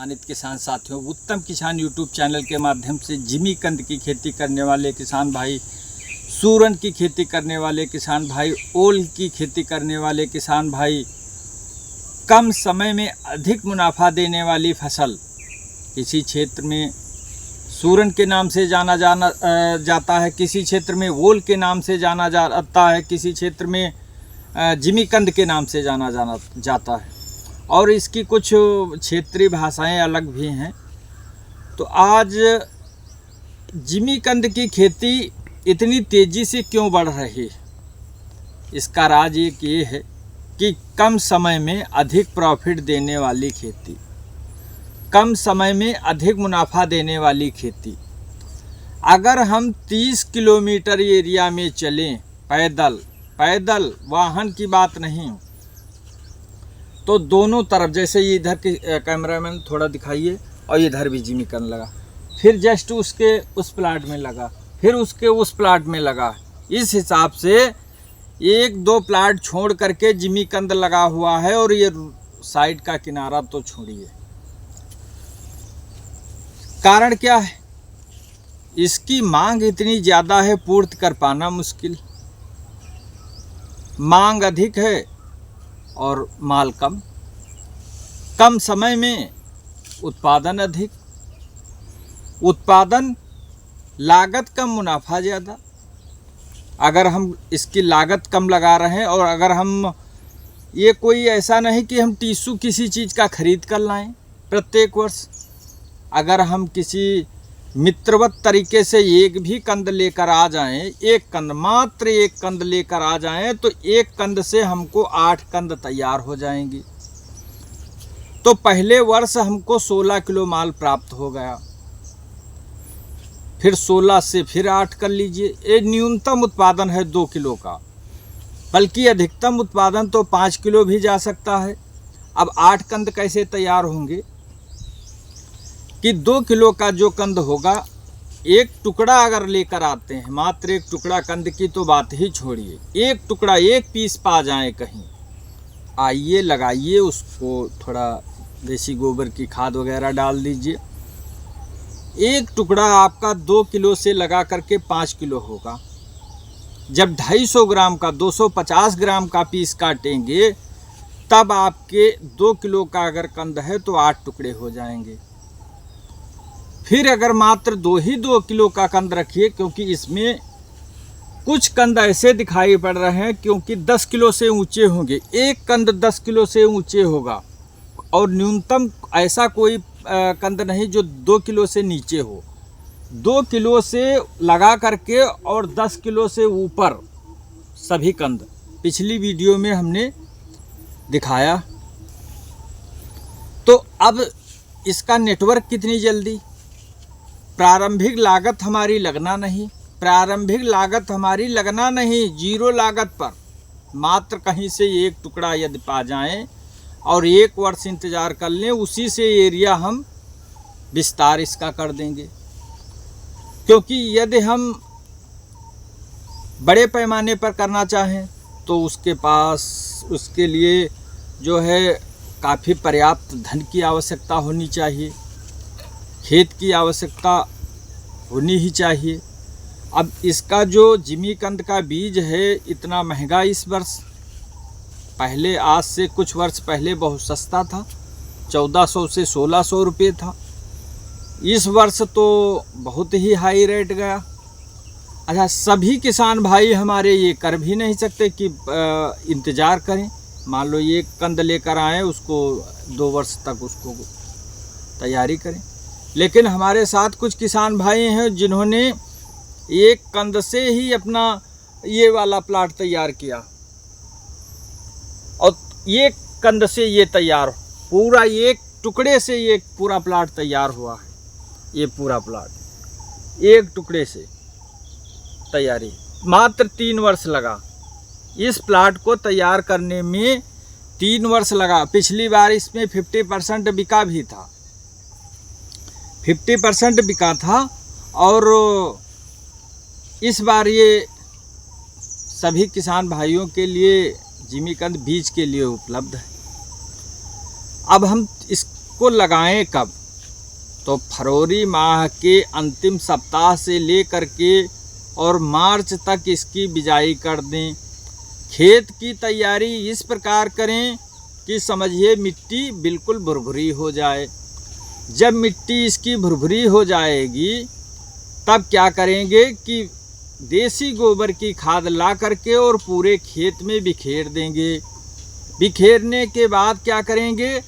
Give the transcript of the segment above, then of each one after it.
सम्मानित किसान साथियों, उत्तम किसान यूट्यूब चैनल के माध्यम से जिमीकंद की खेती करने वाले किसान भाई, सूरन की खेती करने वाले किसान भाई, ओल की खेती करने वाले किसान भाई, कम समय में अधिक मुनाफा देने वाली फसल, किसी क्षेत्र में सूरन के नाम से जाना जाता है, किसी क्षेत्र में ओल के नाम से जाना जाता है, किसी क्षेत्र में जिमीकंद के नाम से जाना जाता है, और इसकी कुछ क्षेत्रीय भाषाएं अलग भी हैं। तो आज जिमीकंद की खेती इतनी तेज़ी से क्यों बढ़ रही है, इसका राज एक ये है कि कम समय में अधिक प्रॉफिट देने वाली खेती, कम समय में अधिक मुनाफा देने वाली खेती। अगर हम 30 किलोमीटर एरिया में चलें पैदल वाहन की बात नहीं, तो दोनों तरफ, जैसे ये इधर के कैमरामैन थोड़ा दिखाइए, और इधर भी जिमीकंद लगा, फिर जस्ट उसके उस प्लाट में लगा, फिर उसके उस प्लाट में लगा, इस हिसाब से 1-2 प्लाट छोड़ करके जिमीकंद लगा हुआ है। और ये साइड का किनारा तो छोड़िए, कारण क्या है? इसकी मांग इतनी ज़्यादा है, पूर्ति कर पाना मुश्किल। मांग अधिक है और माल कम समय में उत्पादन अधिक, उत्पादन लागत कम, मुनाफा ज़्यादा। अगर हम इसकी लागत कम लगा रहे हैं, और अगर हम ये कोई ऐसा नहीं कि हम टिश्यू किसी चीज़ का खरीद कर लाएं प्रत्येक वर्ष, अगर हम किसी मित्रवत तरीके से एक भी कंद लेकर आ जाएं, एक कंद, मात्र एक कंद लेकर आ जाएं, तो एक कंद से हमको 8 कंद तैयार हो जाएंगे। तो पहले वर्ष हमको 16 किलो माल प्राप्त हो गया, फिर 16 से फिर 8 कर लीजिए। ये न्यूनतम उत्पादन है 2 किलो का, बल्कि अधिकतम उत्पादन तो 5 किलो भी जा सकता है। अब 8 कंद कैसे तैयार होंगे कि 2 किलो का जो कंद होगा, एक टुकड़ा अगर लेकर आते हैं, मात्र एक टुकड़ा कंद की तो बात ही छोड़िए, एक टुकड़ा, एक पीस पा जाए कहीं, आइए लगाइए उसको, थोड़ा देसी गोबर की खाद वगैरह डाल दीजिए, एक टुकड़ा आपका 2 किलो से लगा करके 5 किलो होगा। जब 250 ग्राम का, 250 ग्राम का पीस काटेंगे, तब आपके 2 किलो का अगर कंद है तो 8 टुकड़े हो जाएंगे। फिर अगर मात्र 2 किलो का कंद रखिए, क्योंकि इसमें कुछ कंद ऐसे दिखाई पड़ रहे हैं क्योंकि 10 किलो से ऊंचे होंगे, एक कंद 10 किलो से ऊंचे होगा, और न्यूनतम ऐसा कोई कंद नहीं जो 2 किलो से नीचे हो। 2 किलो से लगा करके और 10 किलो से ऊपर सभी कंद पिछली वीडियो में हमने दिखाया। तो अब इसका नेटवर्क कितनी जल्दी, प्रारंभिक लागत हमारी लगना नहीं, जीरो लागत पर मात्र कहीं से एक टुकड़ा यदि पा जाएं और 1 वर्ष इंतज़ार कर लें, उसी से एरिया हम विस्तार इसका कर देंगे। क्योंकि यदि हम बड़े पैमाने पर करना चाहें तो उसके लिए जो है काफ़ी पर्याप्त धन की आवश्यकता होनी चाहिए, खेत की आवश्यकता होनी ही चाहिए। अब इसका जो जिमीकंद का बीज है इतना महंगा इस वर्ष, पहले आज से कुछ वर्ष पहले बहुत सस्ता था, 1400 से 1600 रुपये था। इस वर्ष तो बहुत ही हाई रेट गया। अच्छा, सभी किसान भाई हमारे ये कर भी नहीं सकते कि इंतज़ार करें, मान लो ये कंद लेकर आए, उसको 2 वर्ष तक उसको तैयारी करें। लेकिन हमारे साथ कुछ किसान भाई हैं जिन्होंने एक कंद से ही अपना ये वाला प्लाट तैयार किया, और ये कंद से ये तैयार, पूरा एक टुकड़े से ये पूरा प्लाट तैयार हुआ है। ये पूरा प्लाट एक टुकड़े से तैयारी, मात्र 3 वर्ष लगा। इस प्लाट को तैयार करने में 3 वर्ष लगा। पिछली बार इसमें 50% बिका भी था, 50% बिका था, और इस बार ये सभी किसान भाइयों के लिए जिमीकंद बीज के लिए उपलब्ध है। अब हम इसको लगाएं कब? तो फरवरी माह के अंतिम सप्ताह से लेकर के और मार्च तक इसकी बिजाई कर दें। खेत की तैयारी इस प्रकार करें कि समझिए मिट्टी बिल्कुल भुरभुरी हो जाए। जब मिट्टी इसकी भुरभुरी हो जाएगी तब क्या करेंगे कि देसी गोबर की खाद ला करके और पूरे खेत में बिखेर देंगे। बिखेरने के बाद क्या करेंगे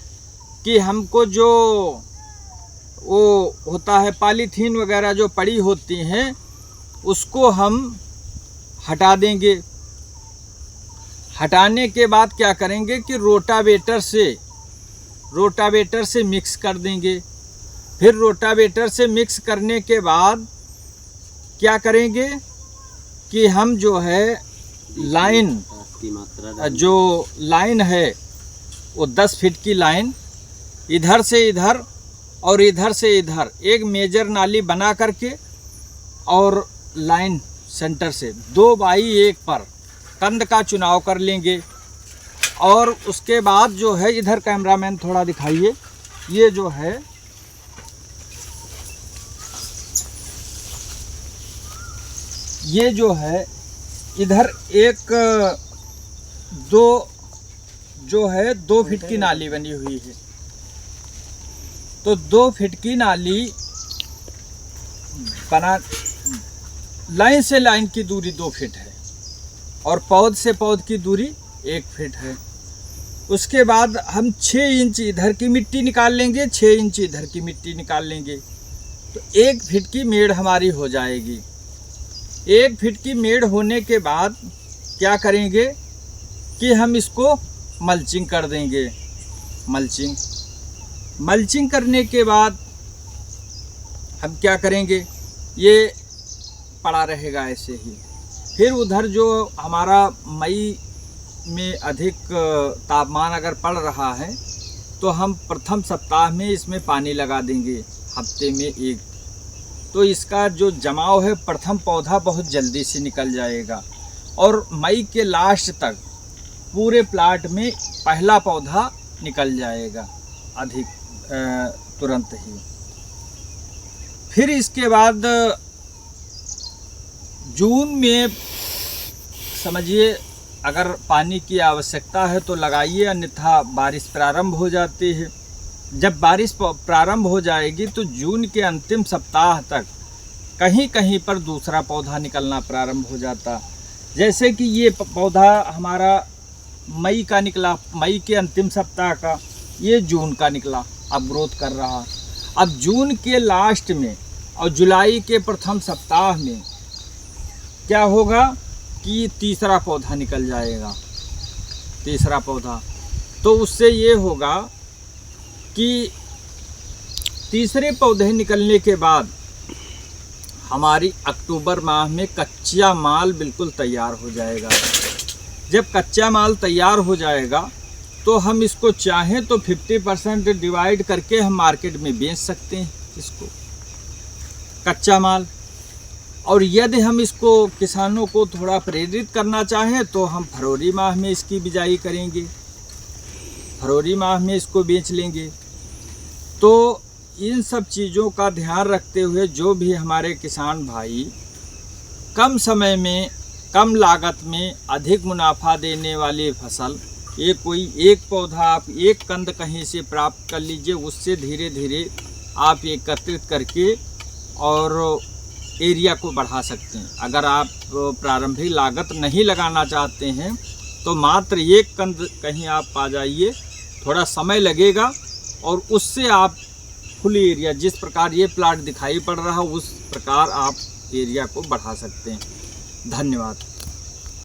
कि हमको जो वो होता है पॉलीथीन वगैरह जो पड़ी होती हैं उसको हम हटा देंगे। हटाने के बाद क्या करेंगे कि रोटावेटर से मिक्स कर देंगे। फिर रोटावेटर से मिक्स करने के बाद क्या करेंगे कि हम जो है लाइन जो लाइन है वो 10 फीट की लाइन इधर से इधर और इधर से इधर एक मेजर नाली बना करके और लाइन सेंटर से 2x1 पर कंद का चुनाव कर लेंगे। और उसके बाद जो है इधर कैमरामैन थोड़ा दिखाइए, ये जो है इधर एक 2 फीट की नाली बनी हुई है। तो 2 फीट की नाली बना, लाइन से लाइन की दूरी 2 फीट है और पौध से पौध की दूरी 1 फीट है। उसके बाद हम 6 इंच इधर की मिट्टी निकाल लेंगे, 6 इंच इधर की मिट्टी निकाल लेंगे। तो 1 फीट की मेड़ हमारी हो जाएगी। 1 फीट की मेड़ होने के बाद क्या करेंगे कि हम इसको मल्चिंग कर देंगे। मल्चिंग करने के बाद हम क्या करेंगे, ये पड़ा रहेगा ऐसे ही। फिर उधर जो हमारा मई में अधिक तापमान अगर पड़ रहा है तो हम प्रथम सप्ताह में इसमें पानी लगा देंगे, हफ्ते में 1। तो इसका जो जमाव है प्रथम पौधा बहुत जल्दी से निकल जाएगा और मई के लास्ट तक पूरे प्लाट में पहला पौधा निकल जाएगा अधिक तुरंत ही। फिर इसके बाद जून में समझिए अगर पानी की आवश्यकता है तो लगाइए, अन्यथा बारिश प्रारंभ हो जाती है। जब बारिश प्रारंभ हो जाएगी तो जून के अंतिम सप्ताह तक कहीं कहीं पर दूसरा पौधा निकलना प्रारंभ हो जाता। जैसे कि ये पौधा हमारा मई का निकला, मई के अंतिम सप्ताह का, ये जून का निकला, अब ग्रोथ कर रहा। अब जून के लास्ट में और जुलाई के प्रथम सप्ताह में क्या होगा कि तीसरा पौधा निकल जाएगा, तीसरा पौधा। तो उससे ये होगा कि तीसरे पौधे निकलने के बाद हमारी अक्टूबर माह में कच्चा माल बिल्कुल तैयार हो जाएगा। जब कच्चा माल तैयार हो जाएगा तो हम इसको चाहें तो 50% डिवाइड करके हम मार्केट में बेच सकते हैं इसको, कच्चा माल। और यदि हम इसको किसानों को थोड़ा प्रेरित करना चाहें तो हम फरवरी माह में इसकी बिजाई करेंगे, फरवरी माह में इसको बेच लेंगे। तो इन सब चीज़ों का ध्यान रखते हुए जो भी हमारे किसान भाई कम समय में कम लागत में अधिक मुनाफा देने वाली फसल, ये कोई एक पौधा आप एक कंद कहीं से प्राप्त कर लीजिए, उससे धीरे धीरे आप एकत्रित करके और एरिया को बढ़ा सकते हैं। अगर आप प्रारंभिक लागत नहीं लगाना चाहते हैं तो मात्र एक कंद कहीं आप पा जाइए, थोड़ा समय लगेगा और उससे आप फुल एरिया, जिस प्रकार ये प्लाट दिखाई पड़ रहा है उस प्रकार आप एरिया को बढ़ा सकते हैं। धन्यवाद।